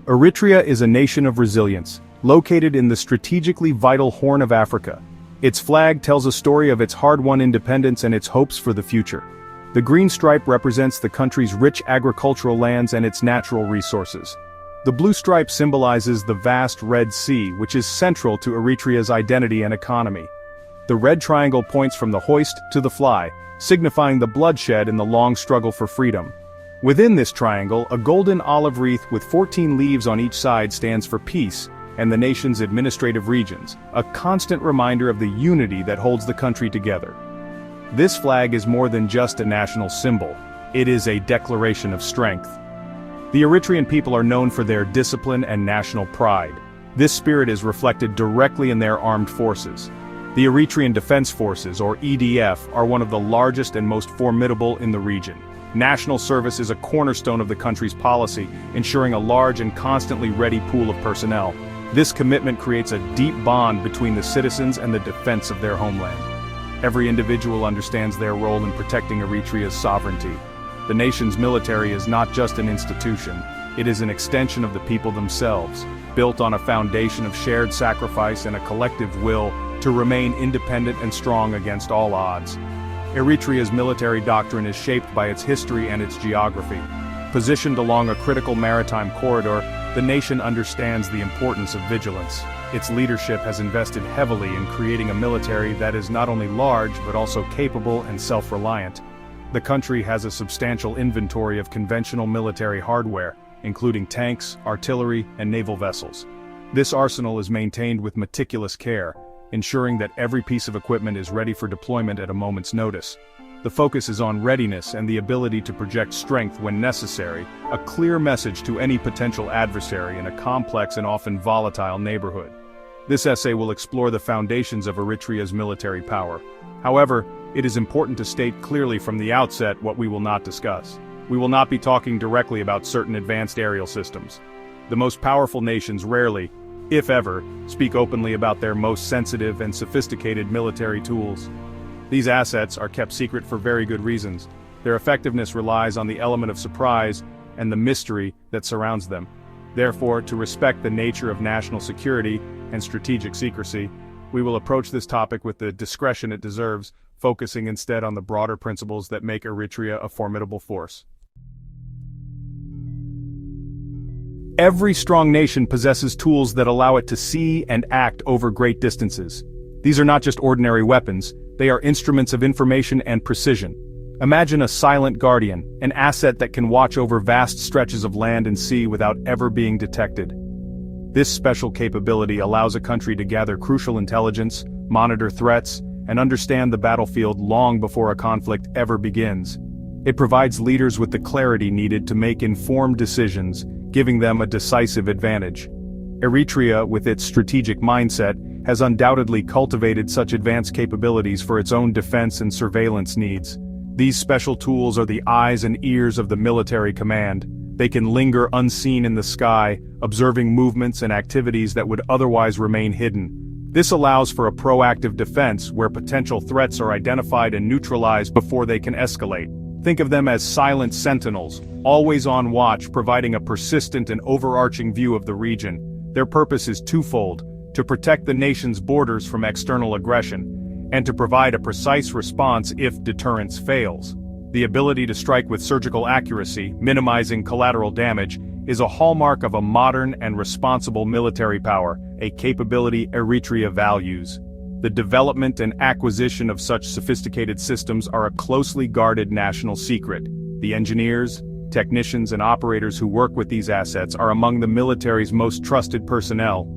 Eritrea is a nation of resilience, located in the strategically vital Horn of Africa. Its flag tells a story of its hard-won independence and its hopes for the future. The green stripe represents the country's rich agricultural lands and its natural resources. The blue stripe symbolizes the vast Red Sea, which is central to Eritrea's identity and economy. The red triangle points from the hoist to the fly, signifying the bloodshed in the long struggle for freedom. Within this triangle, a golden olive wreath with 14 leaves on each side stands for peace and the nation's administrative regions, a constant reminder of the unity that holds the country together. This flag is more than just a national symbol, it is a declaration of strength. The Eritrean people are known for their discipline and national pride. This spirit is reflected directly in their armed forces. The Eritrean Defense Forces, or EDF, are one of the largest and most formidable in the region. National service is a cornerstone of the country's policy, ensuring a large and constantly ready pool of personnel. This commitment creates a deep bond between the citizens and the defense of their homeland. Every individual understands their role in protecting Eritrea's sovereignty. The nation's military is not just an institution, it is an extension of the people themselves, built on a foundation of shared sacrifice and a collective will to remain independent and strong against all odds. Eritrea's military doctrine is shaped by its history and its geography. Positioned along a critical maritime corridor, the nation understands the importance of vigilance. Its leadership has invested heavily in creating a military that is not only large but also capable and self-reliant. The country has a substantial inventory of conventional military hardware, including tanks, artillery, and naval vessels. This arsenal is maintained with meticulous care, ensuring that every piece of equipment is ready for deployment at a moment's notice. The focus is on readiness and the ability to project strength when necessary, a clear message to any potential adversary in a complex and often volatile neighborhood. This essay will explore the foundations of Eritrea's military power. However, it is important to state clearly from the outset what we will not discuss. We will not be talking directly about certain advanced aerial systems. The most powerful nations rarely, if ever, speak openly about their most sensitive and sophisticated military tools. These assets are kept secret for very good reasons. Their effectiveness relies on the element of surprise and the mystery that surrounds them. Therefore, to respect the nature of national security and strategic secrecy, we will approach this topic with the discretion it deserves, focusing instead on the broader principles that make Eritrea a formidable force. Every strong nation possesses tools that allow it to see and act over great distances. These are not just ordinary weapons, they are instruments of information and precision. Imagine a silent guardian, an asset that can watch over vast stretches of land and sea without ever being detected. This special capability allows a country to gather crucial intelligence, monitor threats, and understand the battlefield long before a conflict ever begins. It provides leaders with the clarity needed to make informed decisions, giving them a decisive advantage. Eritrea, with its strategic mindset, has undoubtedly cultivated such advanced capabilities for its own defense and surveillance needs. These special tools are the eyes and ears of the military command. They can linger unseen in the sky, observing movements and activities that would otherwise remain hidden. This allows for a proactive defense where potential threats are identified and neutralized before they can escalate. Think of them as silent sentinels, always on watch, providing a persistent and overarching view of the region. Their purpose is twofold: to protect the nation's borders from external aggression, and to provide a precise response if deterrence fails. The ability to strike with surgical accuracy, minimizing collateral damage, is a hallmark of a modern and responsible military power, a capability Eritrea values. The development and acquisition of such sophisticated systems are a closely guarded national secret. The engineers, technicians, and operators who work with these assets are among the military's most trusted personnel.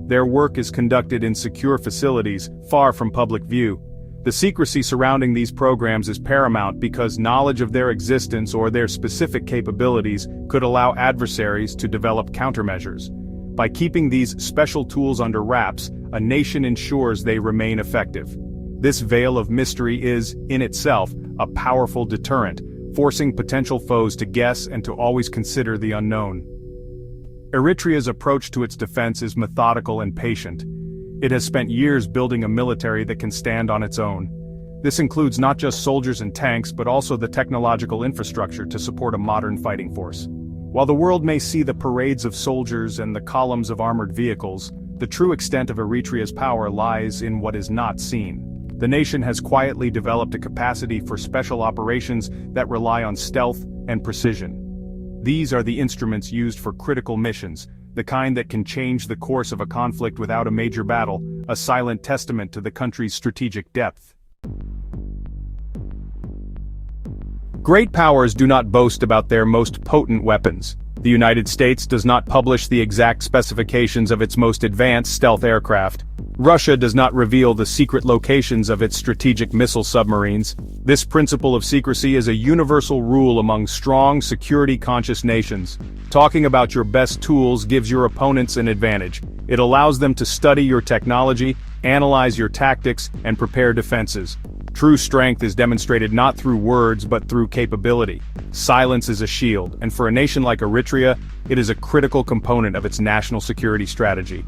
Their work is conducted in secure facilities, far from public view. The secrecy surrounding these programs is paramount because knowledge of their existence or their specific capabilities could allow adversaries to develop countermeasures. By keeping these special tools under wraps, a nation ensures they remain effective. This veil of mystery is, in itself, a powerful deterrent, forcing potential foes to guess and to always consider the unknown. Eritrea's approach to its defense is methodical and patient. It has spent years building a military that can stand on its own. This includes not just soldiers and tanks but also the technological infrastructure to support a modern fighting force. While the world may see the parades of soldiers and the columns of armored vehicles, the true extent of Eritrea's power lies in what is not seen. The nation has quietly developed a capacity for special operations that rely on stealth and precision. These are the instruments used for critical missions, the kind that can change the course of a conflict without a major battle, a silent testament to the country's strategic depth. Great powers do not boast about their most potent weapons. The United States does not publish the exact specifications of its most advanced stealth aircraft. Russia does not reveal the secret locations of its strategic missile submarines. This principle of secrecy is a universal rule among strong, security-conscious nations. Talking about your best tools gives your opponents an advantage. It allows them to study your technology, analyze your tactics, and prepare defenses. True strength is demonstrated not through words but through capability. Silence is a shield, and for a nation like Eritrea, it is a critical component of its national security strategy.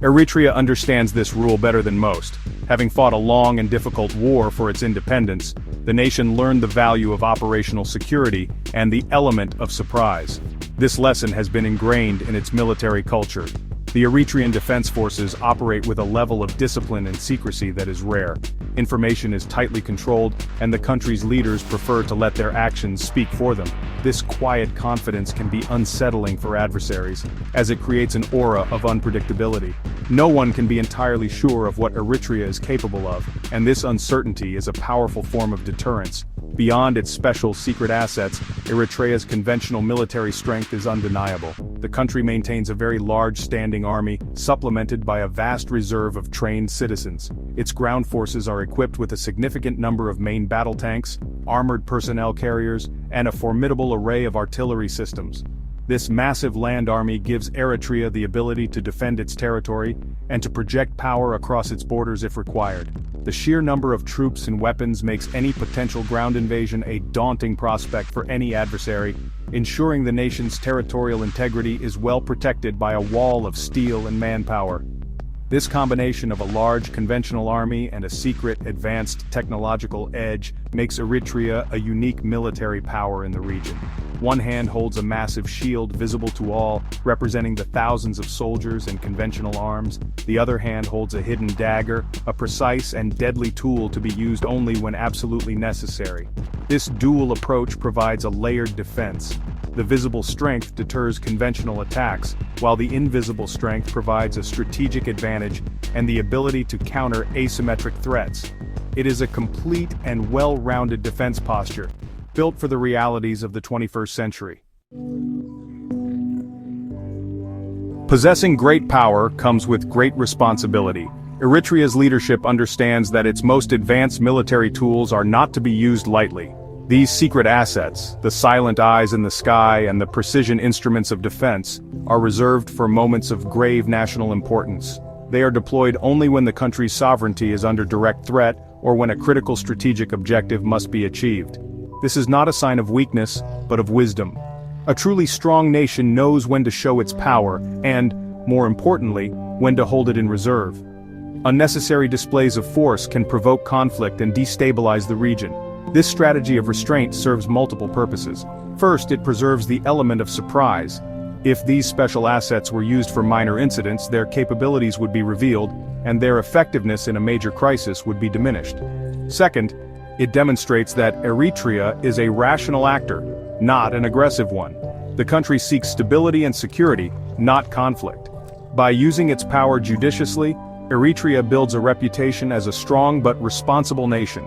Eritrea understands this rule better than most. Having fought a long and difficult war for its independence, the nation learned the value of operational security and the element of surprise. This lesson has been ingrained in its military culture. The Eritrean Defense Forces operate with a level of discipline and secrecy that is rare. Information is tightly controlled, and the country's leaders prefer to let their actions speak for them. This quiet confidence can be unsettling for adversaries, as it creates an aura of unpredictability. No one can be entirely sure of what Eritrea is capable of, and this uncertainty is a powerful form of deterrence. Beyond its special secret assets, Eritrea's conventional military strength is undeniable. The country maintains a very large standing army, supplemented by a vast reserve of trained citizens. Its ground forces are equipped with a significant number of main battle tanks, armored personnel carriers, and a formidable array of artillery systems. This massive land army gives Eritrea the ability to defend its territory and to project power across its borders if required. The sheer number of troops and weapons makes any potential ground invasion a daunting prospect for any adversary, ensuring the nation's territorial integrity is well protected by a wall of steel and manpower. This combination of a large conventional army and a secret, advanced technological edge makes Eritrea a unique military power in the region. One hand holds a massive shield visible to all, representing the thousands of soldiers and conventional arms. The other hand holds a hidden dagger, a precise and deadly tool to be used only when absolutely necessary. This dual approach provides a layered defense. The visible strength deters conventional attacks, while the invisible strength provides a strategic advantage and the ability to counter asymmetric threats. It is a complete and well-rounded defense posture, built for the realities of the 21st century. Possessing great power comes with great responsibility. Eritrea's leadership understands that its most advanced military tools are not to be used lightly. These secret assets, the silent eyes in the sky and the precision instruments of defense, are reserved for moments of grave national importance. They are deployed only when the country's sovereignty is under direct threat or when a critical strategic objective must be achieved. This is not a sign of weakness, but of wisdom. A truly strong nation knows when to show its power and, more importantly, when to hold it in reserve. Unnecessary displays of force can provoke conflict and destabilize the region. This strategy of restraint serves multiple purposes. First, it preserves the element of surprise. If these special assets were used for minor incidents, their capabilities would be revealed, and their effectiveness in a major crisis would be diminished. Second, it demonstrates that Eritrea is a rational actor, not an aggressive one. The country seeks stability and security, not conflict. By using its power judiciously, Eritrea builds a reputation as a strong but responsible nation.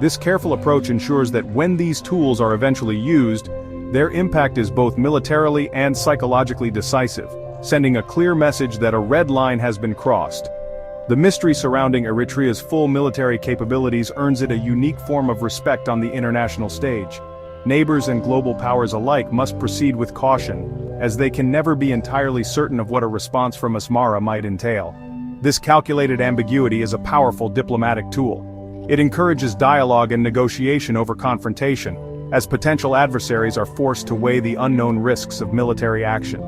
This careful approach ensures that when these tools are eventually used, their impact is both militarily and psychologically decisive, sending a clear message that a red line has been crossed. The mystery surrounding Eritrea's full military capabilities earns it a unique form of respect on the international stage. Neighbors and global powers alike must proceed with caution, as they can never be entirely certain of what a response from Asmara might entail. This calculated ambiguity is a powerful diplomatic tool. It encourages dialogue and negotiation over confrontation, as potential adversaries are forced to weigh the unknown risks of military action.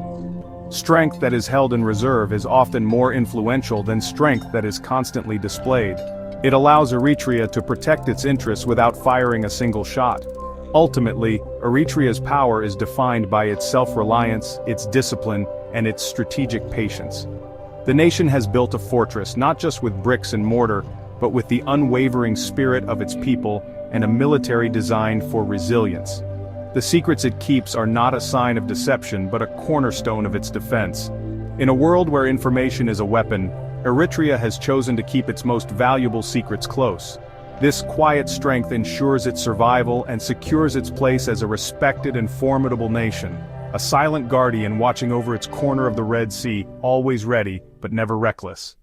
Strength that is held in reserve is often more influential than strength that is constantly displayed. It allows Eritrea to protect its interests without firing a single shot. Ultimately, Eritrea's power is defined by its self-reliance, its discipline, and its strategic patience. The nation has built a fortress not just with bricks and mortar, but with the unwavering spirit of its people and a military designed for resilience. The secrets it keeps are not a sign of deception but a cornerstone of its defense. In a world where information is a weapon, Eritrea has chosen to keep its most valuable secrets close. This quiet strength ensures its survival and secures its place as a respected and formidable nation, a silent guardian watching over its corner of the Red Sea, always ready, but never reckless.